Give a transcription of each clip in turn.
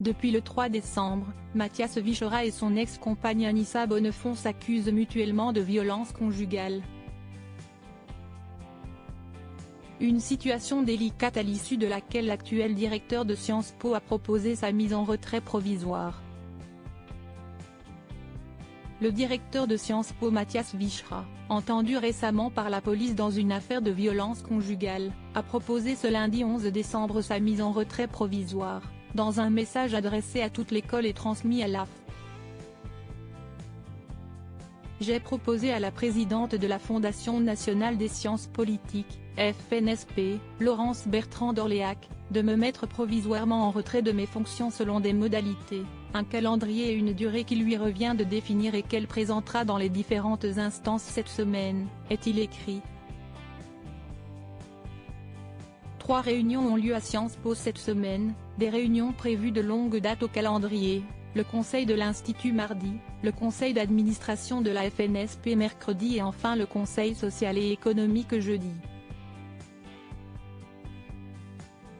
Depuis le 3 décembre, Mathias Vichera et son ex-compagne Anissa Bonnefond s'accusent mutuellement de violence conjugale. Une situation délicate à l'issue de laquelle l'actuel directeur de Sciences Po a proposé sa mise en retrait provisoire. Le directeur de Sciences Po Mathias Vichera, entendu récemment par la police dans une affaire de violence conjugale, a proposé ce lundi 11 décembre sa mise en retrait provisoire, dans un message adressé à toute l'école et transmis à l'AF. J'ai proposé à la présidente de la Fondation nationale des sciences politiques, FNSP, Laurence Bertrand d'Orléac, de me mettre provisoirement en retrait de mes fonctions selon des modalités, un calendrier et une durée qui lui revient de définir et qu'elle présentera dans les différentes instances cette semaine, est-il écrit. 3 réunions ont lieu à Sciences Po cette semaine, des réunions prévues de longue date au calendrier, le conseil de l'Institut mardi, le conseil d'administration de la FNSP mercredi et enfin le conseil social et économique jeudi.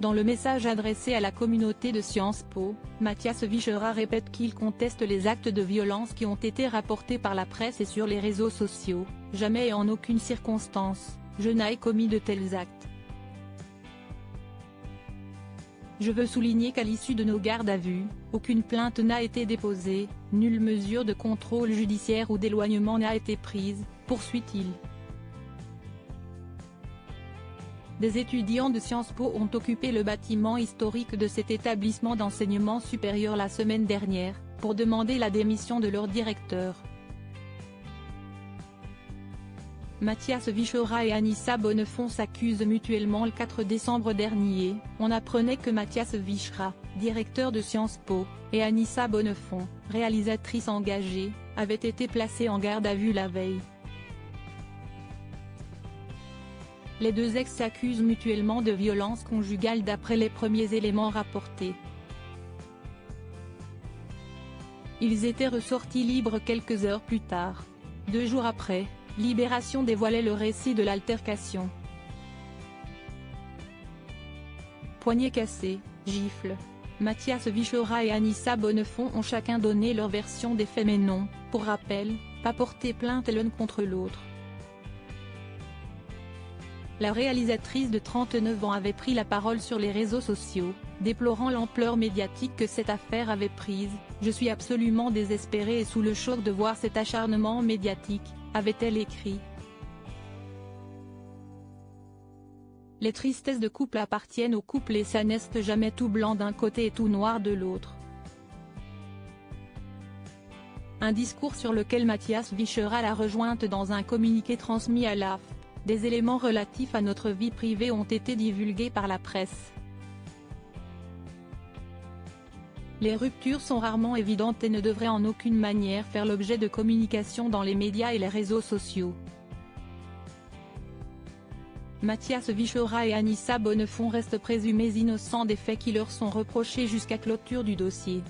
Dans le message adressé à la communauté de Sciences Po, Mathias Vichera répète qu'il conteste les actes de violence qui ont été rapportés par la presse et sur les réseaux sociaux. Jamais et en aucune circonstance, je n'ai commis de tels actes. Je veux souligner qu'à l'issue de nos gardes à vue, aucune plainte n'a été déposée, nulle mesure de contrôle judiciaire ou d'éloignement n'a été prise, poursuit-il. Des étudiants de Sciences Po ont occupé le bâtiment historique de cet établissement d'enseignement supérieur la semaine dernière, pour demander la démission de leur directeur. Mathias Vichera et Anissa Bonnefond s'accusent mutuellement le 4 décembre dernier. On apprenait que Mathias Vichera, directeur de Sciences Po, et Anissa Bonnefond, réalisatrice engagée, avaient été placés en garde à vue la veille. Les deux ex s'accusent mutuellement de violence conjugale d'après les premiers éléments rapportés. Ils étaient ressortis libres quelques heures plus tard. 2 jours après, Libération dévoilait le récit de l'altercation. Poignets cassés, gifles. Mathias Vichera et Anissa Bonnefond ont chacun donné leur version des faits mais non, pour rappel, pas porté plainte l'un contre l'autre. La réalisatrice de 39 ans avait pris la parole sur les réseaux sociaux, déplorant l'ampleur médiatique que cette affaire avait prise. « Je suis absolument désespérée et sous le choc de voir cet acharnement médiatique », avait-elle écrit. Les tristesses de couple appartiennent au couple et ça n'est jamais tout blanc d'un côté et tout noir de l'autre. Un discours sur lequel Mathias Vichera l'a rejointe dans un communiqué transmis à l'AF. Des éléments relatifs à notre vie privée ont été divulgués par la presse. Les ruptures sont rarement évidentes et ne devraient en aucune manière faire l'objet de communication dans les médias et les réseaux sociaux. Mathias Vichera et Anissa Bonnefond restent présumés innocents des faits qui leur sont reprochés jusqu'à clôture du dossier.